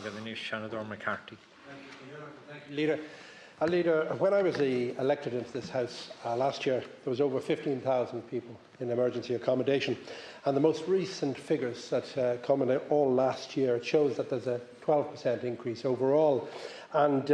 Seanad or McCarthy. Thank you, Leader. Leader, when I was elected into this House last year, there was over 15,000 people in emergency accommodation. And the most recent figures that come in all last year, it shows that there's a 12% increase overall. And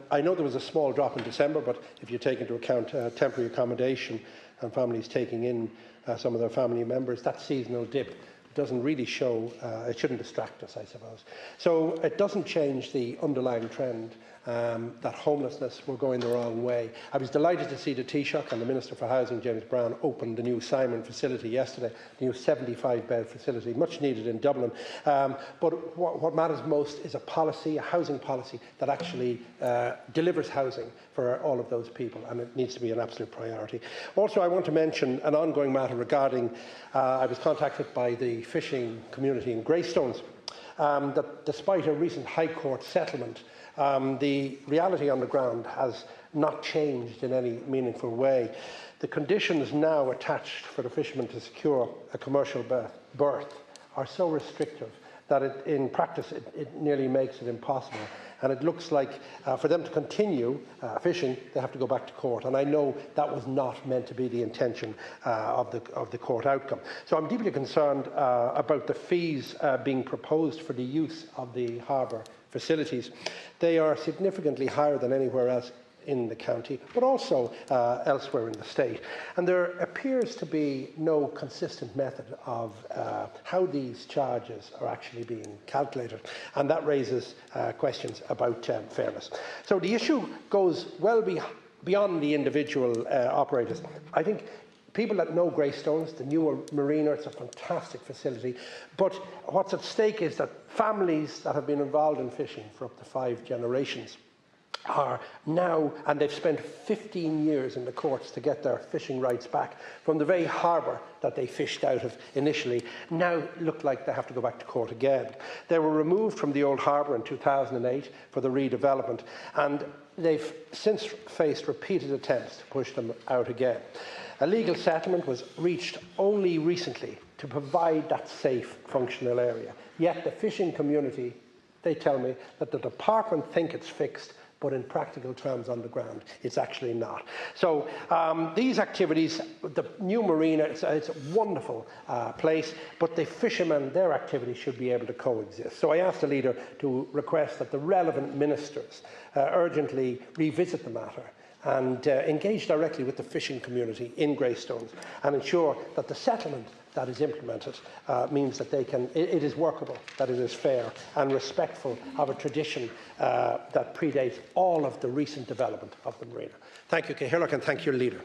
I know there was a small drop in December, but if you take into account temporary accommodation and families taking in some of their family members, that seasonal dip doesn't really show, it shouldn't distract us, I suppose. So it doesn't change the underlying trend that homelessness, we're going the wrong way. I was delighted to see the Taoiseach and the Minister for Housing, James Brown, open the new Simon facility yesterday, the new 75-bed facility, much needed in Dublin. But what matters most is a policy, a housing policy, that actually delivers housing for all of those people, and it needs to be an absolute priority. Also, I want to mention an ongoing matter regarding, I was contacted by the fishing community in Greystones, that despite a recent High Court settlement, the reality on the ground has not changed in any meaningful way. The conditions now attached for the fishermen to secure a commercial berth are so restrictive that in practice it nearly makes it impossible. And it looks like for them to continue fishing, they have to go back to court. And I know that was not meant to be the intention of the court outcome. So I'm deeply concerned about the fees being proposed for the use of the harbour facilities. They are significantly higher than anywhere else in the county, but also elsewhere in the state. And there appears to be no consistent method of how these charges are actually being calculated, and that raises questions about fairness. So the issue goes well beyond the individual operators. I think people that know Greystones, the newer marina, it's a fantastic facility, but what's at stake is that families that have been involved in fishing for up to 5 generations are now, and they've spent 15 years in the courts to get their fishing rights back from the very harbour that they fished out of initially, now look like they have to go back to court again. They were removed from the old harbour in 2008 for the redevelopment, and they've since faced repeated attempts to push them out again. A legal settlement was reached only recently to provide that safe, functional area. Yet the fishing community, they tell me that the department think it's fixed, but in practical terms on the ground, it's actually not. So these activities, the new marina, it's a wonderful place, but the fishermen, their activities should be able to coexist. So I asked the Leader to request that the relevant ministers urgently revisit the matter and engage directly with the fishing community in Greystones and ensure that the settlement that is implemented means that it is workable, that it is fair and respectful of a tradition that predates all of the recent development of the marina. Thank you, Ceithreach, and thank you, Leader.